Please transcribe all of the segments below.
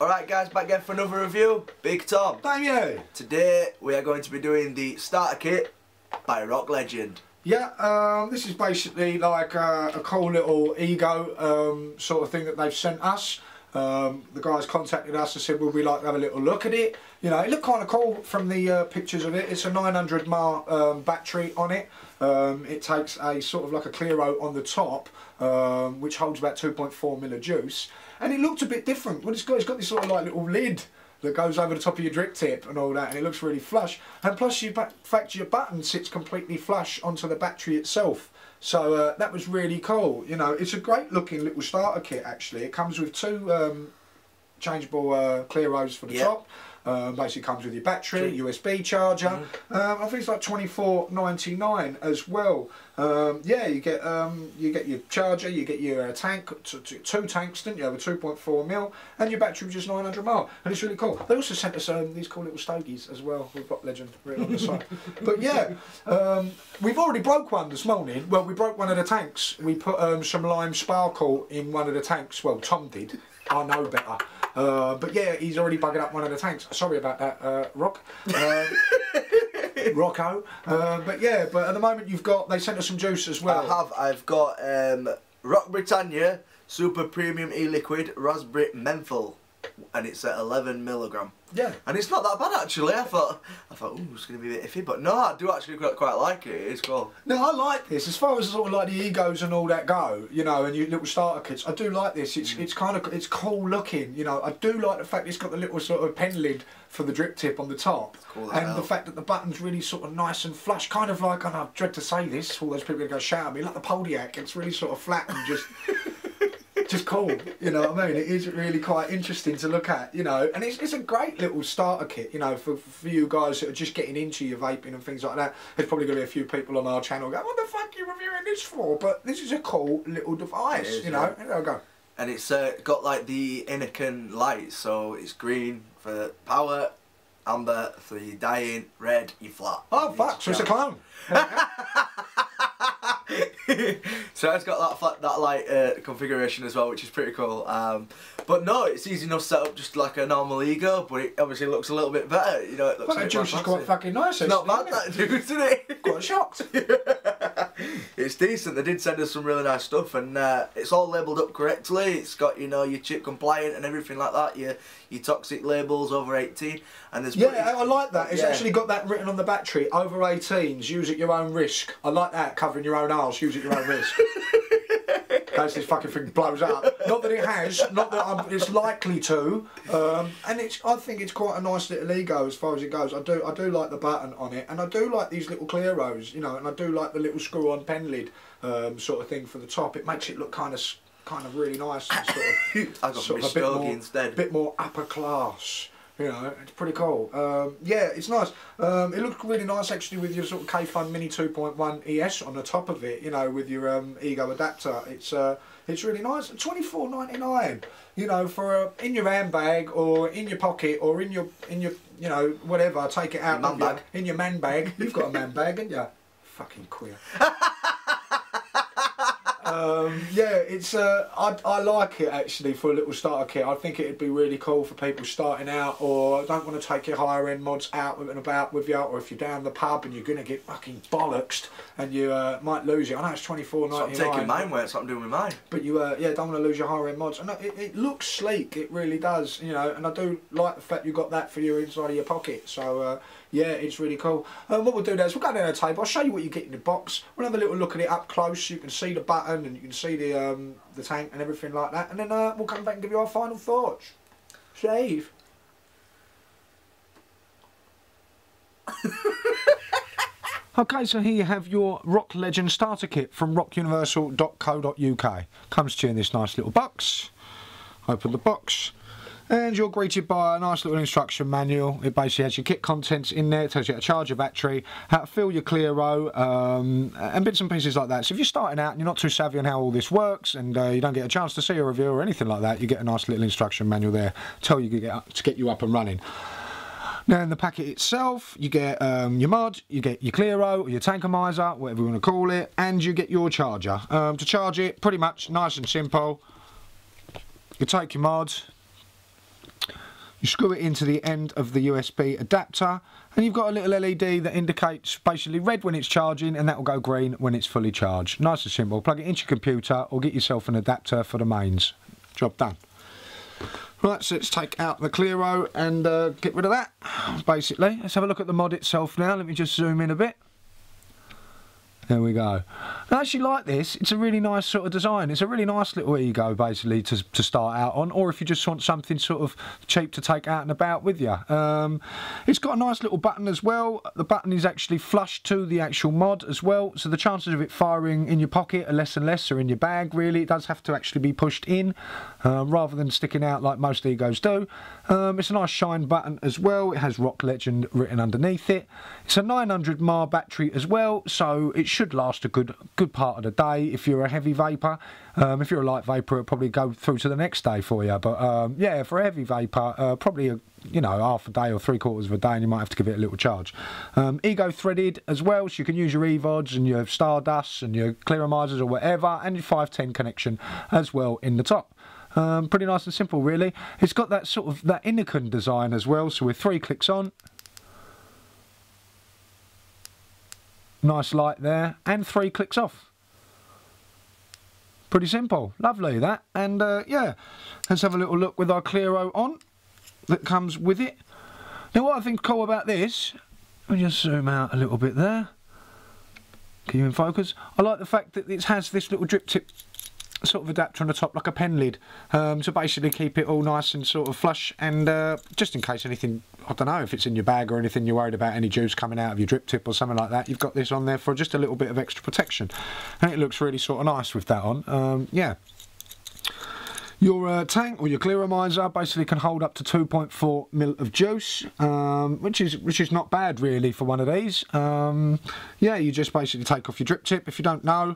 Alright guys, back again for another review. Big Tom. Thank you. Today we are going to be doing the starter kit by ROK Legend. Yeah, this is basically like a cool little ego sort of thing that they've sent us. The guys contacted us and said, would we like to have a little look at it? You know, it looked kind of cool from the pictures of it. It's a 900 mAh battery on it. It takes a sort of like a Clearo on the top, which holds about 2.4 ml of juice. And it looked a bit different. Well, it's got this sort of like little lid that goes over the top of your drip tip and all that, and it looks really flush. And plus, in fact, your button sits completely flush onto the battery itself. So that was really cool. You know, it's a great looking little starter kit actually. It comes with two changeable Clearos for the top. Basically comes with your battery, USB charger. I think it's like $24.99 as well. Yeah, you get your charger, you get your tank, two tanks, didn't you? Have a 2.4 mil, and your battery was just 900 mAh, and it's really cool. They also sent us these cool little stogies as well with ROK Legend written on the side. But yeah, we've already broke one this morning. Well, we broke one of the tanks. We put some lime sparkle in one of the tanks. Well, Tom did. I know better. But yeah, he's already buggered up one of the tanks. Sorry about that, Rock. Rocco. But yeah, but at the moment they sent us some juice as well. I've got ROK Britannia Super Premium E-Liquid Raspberry Menthol, and it's at 11 mg. Yeah. And it's not that bad actually. I thought, ooh, it's going to be a bit iffy, but no, I do actually quite like it. It's cool. No, I like this. As far as sort of like the egos and all that go, you know, and your little starter kits, I do like this. It's kind of, it's cool looking, you know. I do like the fact it's got the little sort of pen lid for the drip tip on the top. Cool, and the fact that the button's really sort of nice and flush, kind of like, and I dread to say this, all those people are going to go shout at me, like the Podiac. It's really sort of flat and just... just cool, you know what I mean? It is really quite interesting to look at, you know, and it's a great little starter kit, you know, for you guys that are just getting into your vaping and things like that. There's probably going to be a few people on our channel going, what the fuck are you reviewing this for? But this is a cool little device, you know, there we go. And it's got like the Anakin lights, so it's green for power, amber for your dying, red, your flat. Oh fuck, so it's a clone. So it's got that light configuration as well, which is pretty cool. But no, it's easy enough set up just like a normal ego, but it obviously looks a little bit better. You know, it looks. Well, that juice is quite fucking nice. It's not bad, that juice, isn't it? Quite shocked. It's decent. They did send us some really nice stuff, and it's all labelled up correctly. It's got, you know, your chip compliant and everything like that. Your toxic labels over 18, and there's I like that. It's actually got that written on the battery. Over 18s, use at your own risk. I like that. Covering your own arse, use at your own risk. In case this fucking thing blows up. Not that it has. Not that it's likely to. And I think it's quite a nice little ego as far as it goes. I do like the button on it, and I do like these little Clearos, you know, and I do like the little screw-on pen lid sort of thing for the top. It makes it look kind of really nice and sort of. I got sort of a bit more, instead. Bit more upper class. You know, it's pretty cool. Yeah, it's nice. It looks really nice actually with your sort of K-Fun Mini 2.1 ES on the top of it. You know, with your ego adapter. It's really nice. $24.99. You know, for in your handbag or in your pocket or in your you know, whatever. Take it out in your man bag. You've got a man bag, haven't you? Fucking queer. Yeah, it's I like it actually for a little starter kit. I think it'd be really cool for people starting out, or don't want to take your higher end mods out and about with you, or if you're down the pub and you're gonna get fucking bollocksed and you might lose it. I know it's $24.99. I'm taking mine where it's something doing with mine. But you yeah, don't want to lose your higher end mods. And it looks sleek, it really does, you know. And I do like the fact you got that for your inside of your pocket. So yeah, it's really cool. What we'll do there is we'll go down the table. I'll show you what you get in the box. We'll have a little look at it up close. You can see the button and you can see the tank and everything like that. And then we'll come back and give you our final thoughts. Shave. Okay, so here you have your ROK Legend starter kit from rockuniversal.co.uk. Comes to you in this nice little box. Open the box. And you're greeted by a nice little instruction manual. It basically has your kit contents in there. It tells you how to charge your battery, how to fill your Clearo, and bits and pieces like that. So if you're starting out and you're not too savvy on how all this works, and you don't get a chance to see a review or anything like that, you get a nice little instruction manual there to get you up and running. Now in the packet itself, you get your mod, you get your Clearo, or your tankomizer, whatever you want to call it, and you get your charger. To charge it, pretty much nice and simple. You take your mod, you screw it into the end of the USB adapter, and you've got a little LED that indicates basically red when it's charging, and that will go green when it's fully charged. Nice and simple. Plug it into your computer or get yourself an adapter for the mains. Job done. Right, so let's take out the Clearo and get rid of that, basically. Let's have a look at the mod itself now. Let me just zoom in a bit. There we go. I actually like this. It's a really nice sort of design. It's a really nice little ego, basically, to start out on, or if you just want something sort of cheap to take out and about with you. It's got a nice little button as well. The button is actually flush to the actual mod as well, so the chances of it firing in your pocket are less and less, or in your bag, really. It does have to actually be pushed in, rather than sticking out like most egos do. It's a nice shine button as well. It has ROK Legend written underneath it. It's a 900 mAh battery as well, so it should last a good part of the day if you're a heavy vapor. If you're a light vapor, it'll probably go through to the next day for you. But yeah, for a heavy vapor, probably you know, half a day or 3/4 of a day, and you might have to give it a little charge. Ego threaded as well, so you can use your EVODs and your Stardusts and your Clearomizers or whatever, and your 510 connection as well in the top. Pretty nice and simple, really. It's got that sort of that Inican design as well, so with 3 clicks on, nice light there, and 3 clicks off. Pretty simple, lovely that. And yeah, let's have a little look with our Clearo on that comes with it. Now what I think cool about this, let me just zoom out a little bit there, keep you in focus. I like the fact that it has this little drip tip sort of adapter on the top, like a pen lid, to basically keep it all nice and sort of flush, and just in case anything, I don't know, if it's in your bag or anything, you're worried about any juice coming out of your drip tip or something like that, you've got this on there for just a little bit of extra protection, and it looks really sort of nice with that on. Yeah. Your tank or your Clearomizer basically can hold up to 2.4 ml of juice, which is not bad really for one of these. Yeah, you just basically take off your drip tip. If you don't know,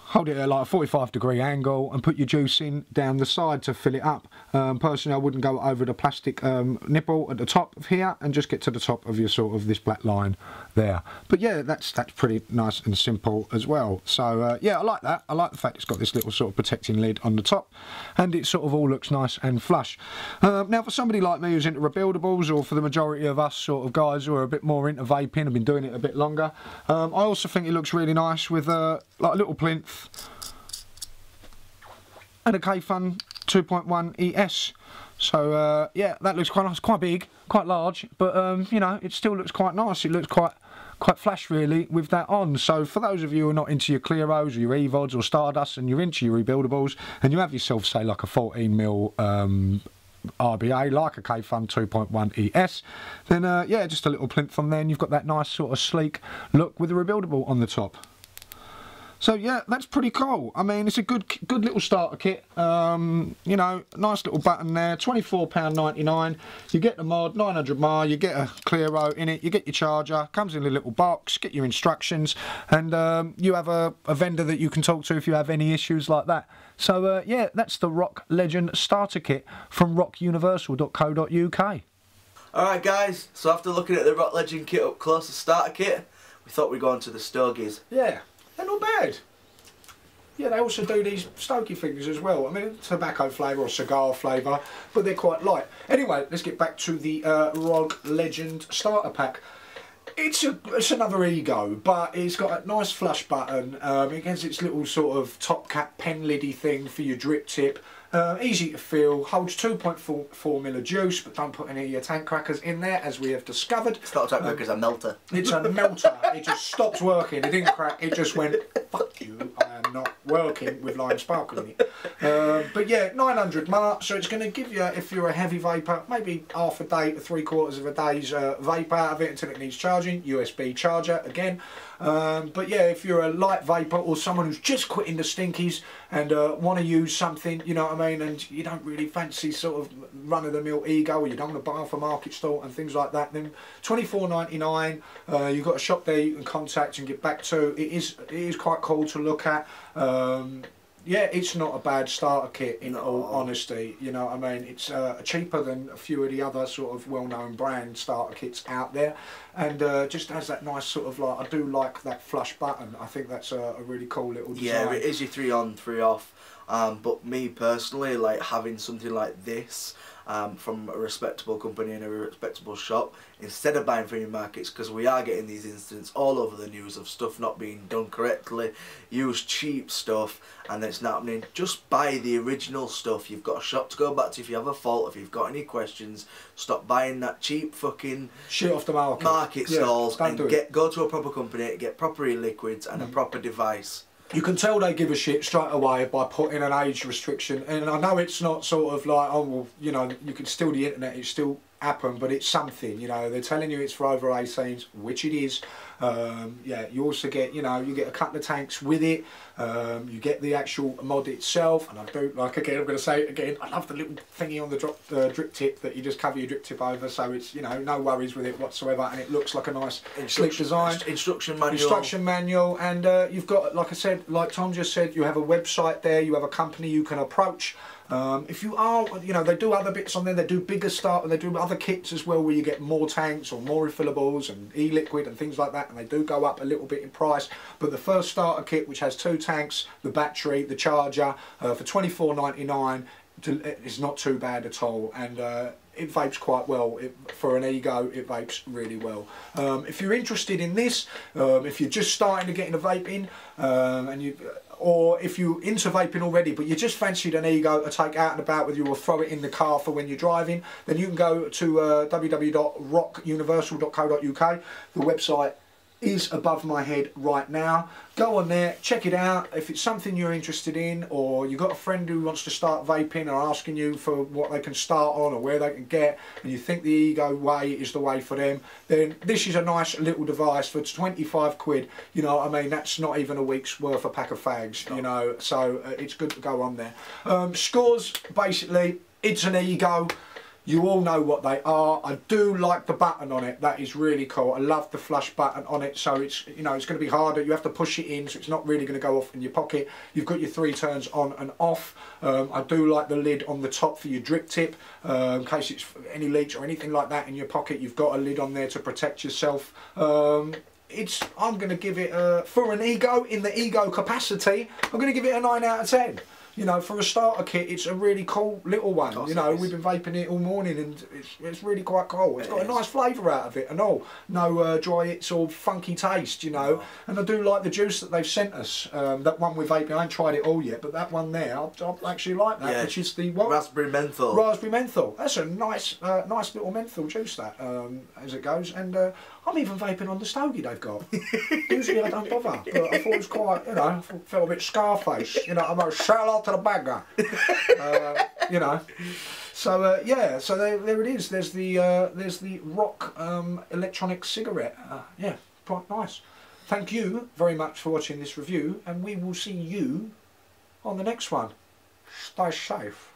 hold it at like a 45-degree angle and put your juice in down the side to fill it up. Personally, I wouldn't go over the plastic nipple at the top of here, and just get to the top of your sort of this black line there. But yeah, that's pretty nice and simple as well. So yeah, I like that. I like the fact it's got this little sort of protecting lid on the top, and it sort of all looks nice and flush. Now for somebody like me who's into rebuildables, or for the majority of us sort of guys who are a bit more into vaping, have been doing it a bit longer, I also think it looks really nice with like a little plinth and a K-Fun 2.1 ES. So yeah, that looks quite nice, quite big, quite large, but you know, it still looks quite nice. It looks quite flash really with that on. So for those of you who are not into your Clearos or your EVODs or Stardust, and you're into your rebuildables, and you have yourself say like a 14mm RBA, like a K-Fun 2.1 ES, then yeah, just a little plinth on there, and you've got that nice sort of sleek look with a rebuildable on the top. So yeah, that's pretty cool. I mean, it's a good little starter kit. You know, nice little button there, £24.99. You get the mod, 900 mAh, you get a Clearo in it, you get your charger, comes in a little box, get your instructions, and you have a vendor that you can talk to if you have any issues like that. So yeah, that's the ROK Legend starter kit from rockuniversal.co.uk. Alright guys, so after looking at the ROK Legend kit up close, the starter kit, we thought we'd go on to the Stogies. Yeah. They're not bad. Yeah, they also do these Stogie things as well. I mean, tobacco flavour or cigar flavour, but they're quite light. Anyway, let's get back to the ROK Legend starter pack. It's another ego, but it's got a nice flush button. It has its little sort of top cap pen liddy thing for your drip tip. Easy to fill, holds 2.4 ml of juice, but don't put any of your tank crackers in there, as we have discovered. It's not a tank cracker, it's a melter. It's a melter. It just stopped working. It didn't crack. It just went, fuck you, I am not working with lime sparkle in it. But yeah, 900 mAh, so it's going to give you, if you're a heavy vapor, maybe half a day to 3/4 of a day's vape out of it until it needs charging. USB charger again. But yeah, if you're a light vapor or someone who's just quitting the stinkies and want to use something, you know what I mean, and you don't really fancy sort of run-of-the-mill Ego, or you don't want to buy off a market stall and things like that, then $24.99. You've got a shop there you can contact and get back to. It is quite cool to look at. Yeah, it's not a bad starter kit in all honesty, you know what I mean. It's cheaper than a few of the other sort of well-known brand starter kits out there, and just has that nice sort of, like, I do like that flush button. I think that's a really cool little design. Yeah, it is your 3 on 3 off, but me personally, like, having something like this from a respectable company in a respectable shop, instead of buying from your markets, because we are getting these incidents all over the news of stuff not being done correctly, use cheap stuff, and it's not happening. Just buy the original stuff. You've got a shop to go back to if you have a fault, if you've got any questions. Stop buying that cheap fucking shit off the market stalls, and go to a proper company, get proper e-liquids and a proper device. You can tell they give a shit straight away by putting an age restriction, and I know it's not sort of like, oh well, you know, you can steal the internet, it's still happen, but it's something, you know. They're telling you it's for over 18s, which it is. Yeah, you also get, you know, you get a couple of tanks with it. You get the actual mod itself, and I do, like, again, I'm going to say it again, I love the little thingy on the drip tip that you just cover your drip tip over, so it's, you know, no worries with it whatsoever, and it looks like a nice sleek design. Instruction manual, and you've got, like I said, like Tom just said, you have a website there, you have a company you can approach. If you are, you know, they do other bits on there, they do bigger start, and they do other kits as well where you get more tanks or more refillables and e-liquid and things like that, and they do go up a little bit in price. But the first starter kit, which has 2 tanks, the battery, the charger, for $24.99, is not too bad at all, and it vapes quite well. For an Ego, it vapes really well. If you're interested in this, if you're just starting to get into vaping, or if you're into vaping already but you just fancied an Ego to take out and about with you, or throw it in the car for when you're driving, then you can go to www.rokuniversal.co.uk. The website is above my head right now. Go on there, check it out. If it's something you're interested in, or you've got a friend who wants to start vaping or asking you for what they can start on or where they can get, and you think the Ego way is the way for them, then this is a nice little device for 25 quid. You know what I mean? That's not even a week's worth of pack of fags, you know, so it's good to go on there. Scores, basically, it's an Ego. You all know what they are. I do like the button on it. That is really cool. I love the flush button on it. So it's, you know, it's going to be harder. You have to push it in, so it's not really going to go off in your pocket. You've got your 3 turns on and off. I do like the lid on the top for your drip tip. In case it's any leaks or anything like that in your pocket, you've got a lid on there to protect yourself. I'm going to give it, for an Ego, in the Ego capacity, I'm going to give it a 9 out of 10. You know, for a starter kit, it's a really cool little one. You know, we've been vaping it all morning, and it's really quite cool. It's got a nice flavour out of it and all. No dry hits or funky taste, you know. And I do like the juice that they've sent us. That one we're vaping, I ain't tried it all yet, but that one there, I actually like that, which is the what? Raspberry menthol. Raspberry menthol. That's a nice, nice little menthol juice, that, as it goes. And I'm even vaping on the stogie they've got. Usually I don't bother, but I thought it was quite, you know, I felt a bit Scarface. You know, I'm a shout out to the bagger. You know. So yeah, so there it is. There's the ROK electronic cigarette. Yeah, quite nice. Thank you very much for watching this review, and we will see you on the next one. Stay safe.